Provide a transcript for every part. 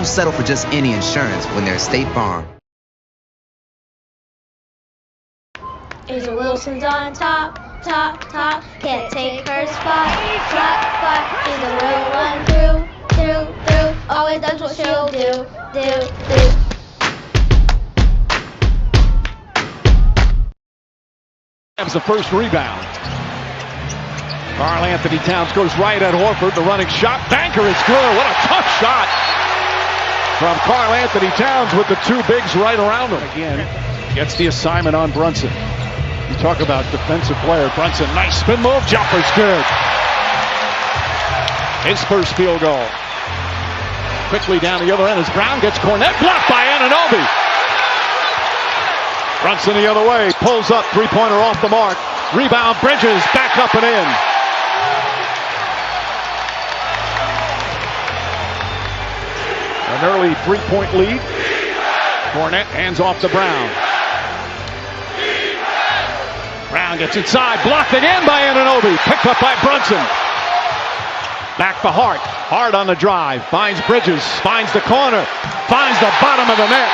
Don't settle for just any insurance when there's State Farm. Asa Wilson's on top. Can't take her spot. She's a real one through. Always does what she'll do. Has the first rebound. Karl Anthony Towns goes right at Horford. The running shot. Banker is good. What a tough shot from Karl Anthony Towns with the two bigs right around him. Again, gets the assignment on Brunson. You talk about defensive player. Brunson, nice spin move. Jumper's good. His first field goal. Quickly down the other end as Brown gets Cornette. Blocked by Anunoby. Brunson the other way. Pulls up. Three-pointer off the mark. Rebound. Bridges. Back up and in. An early three-point lead. Cornette hands off to Brown. Brown gets inside. Blocked again by Anunoby. Picked up by Brunson. Back to Hart. Hart on the drive. Finds Bridges. Finds the corner. Finds the bottom of the net.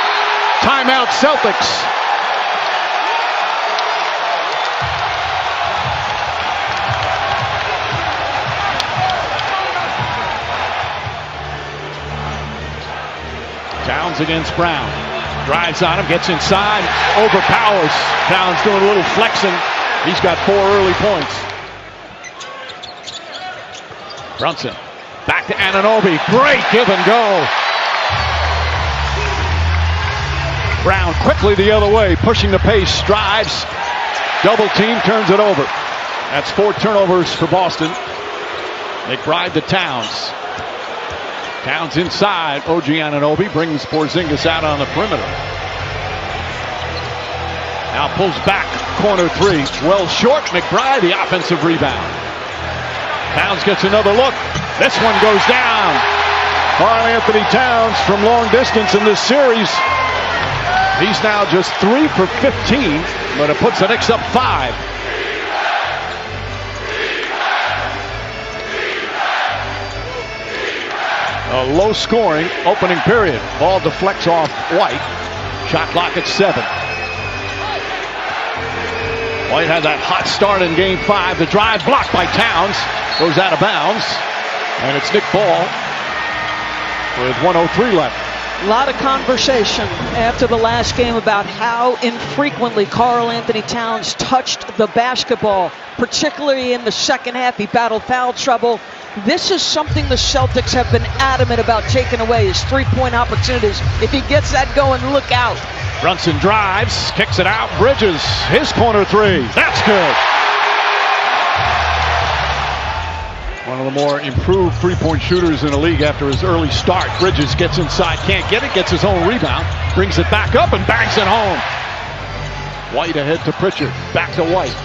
Timeout Celtics. Towns against Brown. Drives on him, gets inside, overpowers. Towns doing a little flexing. He's got 4 early points. Brunson, back to Anunoby. Great give and go. Brown quickly the other way, pushing the pace, drives. Double team, turns it over. That's 4 turnovers for Boston. McBride to Towns. Towns inside. OG Anunoby brings Porzingis out on the perimeter. Now pulls back. Corner 3. Well short. McBride the offensive rebound. Towns gets another look. This one goes down. Karl Anthony Towns from long distance in this series. He's now just 3 for 15, but it puts the Knicks up 5. A low-scoring opening period. Ball deflects off White. Shot clock at 7. White had that hot start in Game 5. The drive blocked by Towns. Goes out of bounds. And it's Nick Ball with 1:03 left. A lot of conversation after the last game about how infrequently Karl Anthony Towns touched the basketball, particularly in the second half. He battled foul trouble. This is something the Celtics have been adamant about taking away, his three-point opportunities. If he gets that going, look out. Brunson drives, kicks it out. Bridges, his corner 3. That's good. One of the more improved three-point shooters in the league after his early start. Bridges gets inside, can't get it, gets his own rebound, brings it back up and bangs it home. White ahead to Pritchard, back to White.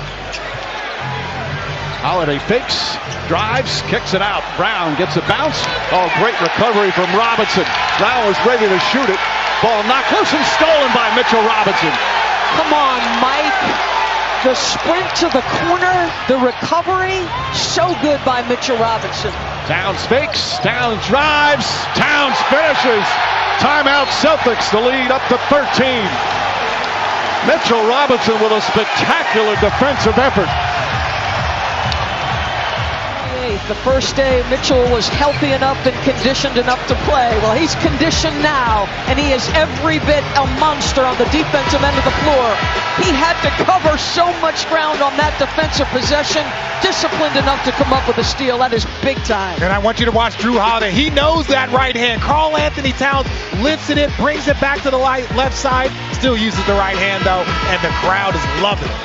Holiday fakes, drives, kicks it out. Brown gets a bounce. Oh, great recovery from Robinson. Brown was ready to shoot it. Ball knocked loose and stolen by Mitchell Robinson. Come on, Mike. The sprint to the corner, the recovery, so good by Mitchell Robinson. Towns fakes, Towns drives, Towns finishes. Timeout Celtics, the lead up to 13. Mitchell Robinson with a spectacular defensive effort. The first day Mitchell was healthy enough and conditioned enough to play. Well, he's conditioned now, and he is every bit a monster on the defensive end of the floor. He had to cover so much ground on that defensive possession, disciplined enough to come up with a steal. That is big time. And I want you to watch Drew Holiday. He knows that right hand. Karl Anthony Towns lifts it in, brings it back to the left side, still uses the right hand, though, and the crowd is loving it.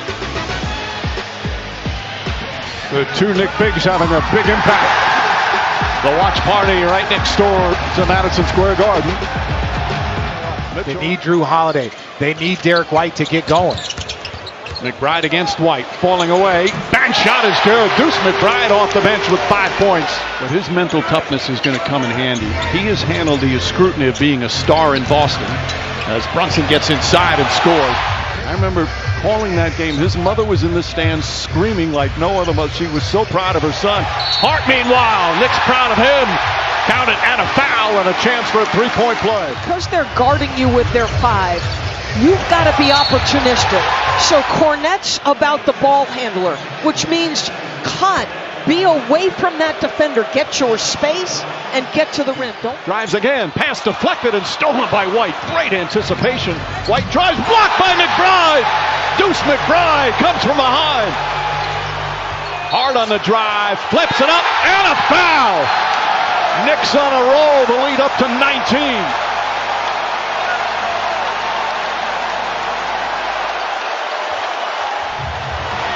The two Knick bigs having a big impact. The watch party right next door to Madison Square Garden. They need Drew Holiday. They need Derek White to get going. McBride against White, falling away. Bank shot is good. Deuce McBride off the bench with 5 points. But his mental toughness is going to come in handy. He has handled the scrutiny of being a star in Boston as Brunson gets inside and scores. I remember calling that game. His mother was in the stands screaming like no other mother. She was so proud of her son. Hart, meanwhile, Nick's proud of him. Count it, and a foul, and a chance for a three-point play. Because they're guarding you with their 5, you've got to be opportunistic. So Cornette's about the ball handler, which means cut, be away from that defender, get your space, and get to the rim. Don't Drives again, pass deflected and stolen by White. Great anticipation. White drives, blocked by McBride. Deuce McBride comes from behind. Hard on the drive, flips it up, and a foul. Knicks on a roll, the lead up to 19.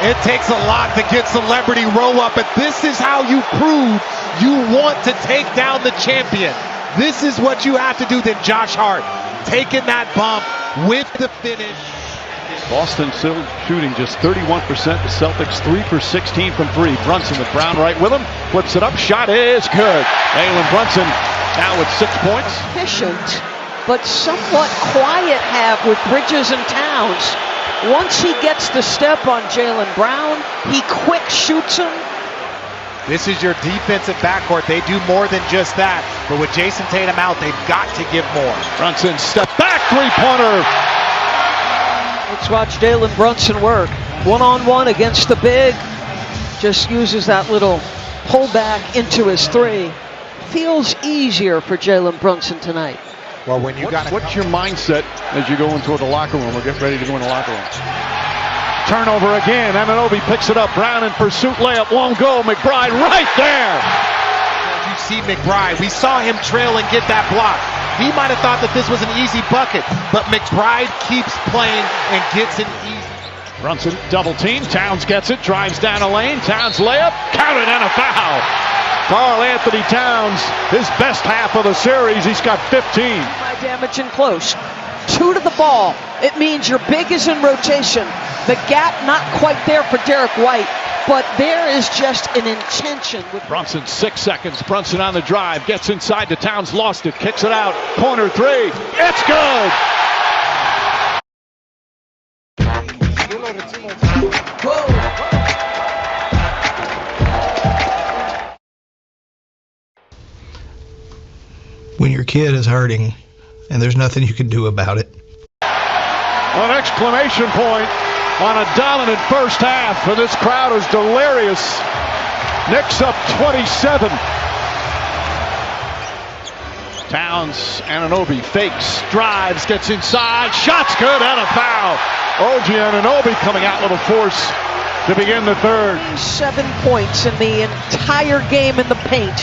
It takes a lot to get celebrity roll up, but this is how you prove you want to take down the champion. This is what you have to do. Then Josh Hart taking that bump with the finish. Boston still shooting just 31%. The Celtics 3 for 16 from 3. Brunson with Brown right with him. Flips it up. Shot is good. Jalen Brunson now with 6 points. efficient, but somewhat quiet half with Bridges and Towns. Once he gets the step on Jaylen Brown, he quick shoots him. This is your defensive backcourt. They do more than just that. But with Jason Tatum out, they've got to give more. Brunson step back three-pointer. Let's watch Jalen Brunson work. One-on-one against the big. Just uses that little pullback into his 3. Feels easier for Jalen Brunson tonight. Well, when you got What's your mindset as you go into the locker room or get ready to go in the locker room? Turnover again. Anunoby picks it up. Brown in pursuit. Layup won't go. McBride right there. You see McBride. We saw him trail and get that block. He might have thought that this was an easy bucket, but McBride keeps playing and gets it easy. Brunson double team. Towns gets it. Drives down a lane. Towns layup. Counted and a foul. Karl Anthony Towns, his best half of the series. He's got 15. By damage and close. 2 to the ball. It means your big is in rotation. The gap not quite there for Derek White, but there is just an intention with Brunson, 6 seconds. Brunson on the drive. Gets inside to Towns. Lost it. Kicks it out. Corner 3. It's good. When your kid is hurting and there's nothing you can do about it. An exclamation point on a dominant first half, and this crowd is delirious. Knicks up 27. Towns, Anunoby fakes, drives, gets inside, shots good, and a foul. OG Anunoby coming out with a force to begin the third. 7 points in the entire game in the paint.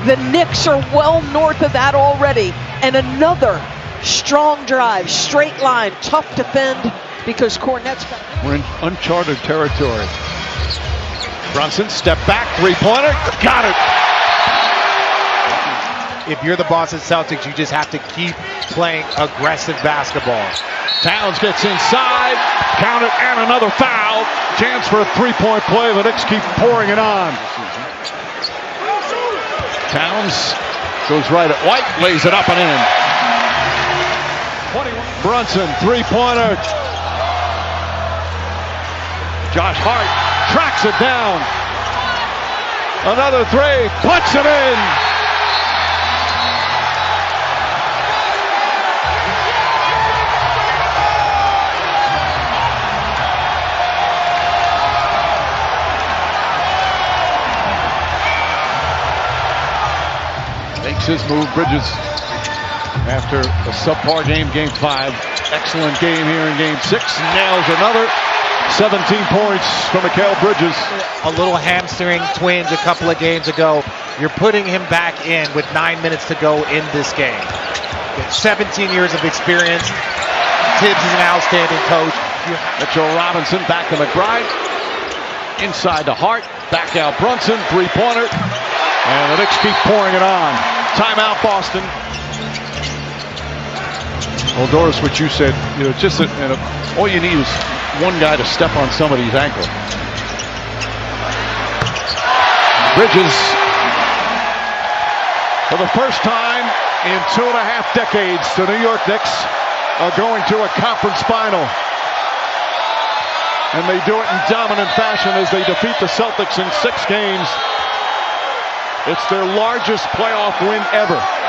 The Knicks are well north of that already. And another strong drive, straight line, tough defend because Cornette's got... We're in uncharted territory. Brunson, step back, three-pointer, got it. If you're the Boston Celtics, you just have to keep playing aggressive basketball. Towns gets inside, count it, and another foul. Chance for a three-point play. The Knicks keep pouring it on. Towns goes right at White, lays it up and in. Brunson, three-pointer. Josh Hart tracks it down. Another 3, puts it in. Makes his move. Bridges, after a subpar game, game 5. Excellent game here in game 6. Nails another. 17 points from Mikal Bridges. A little hamstring twinge a couple of games ago. You're putting him back in with 9 minutes to go in this game. 17 years of experience. Tibbs is an outstanding coach. Mitchell Robinson back to McBride. Inside to Hart. Back out Brunson. Three-pointer. And the Knicks keep pouring it on. Timeout, Boston. Well, Doris, what you said, just all you need is one guy to step on somebody's ankle. Bridges, for the first time in 2.5 decades, the New York Knicks are going to a conference final. And they do it in dominant fashion as they defeat the Celtics in 6 games It's their largest playoff win ever.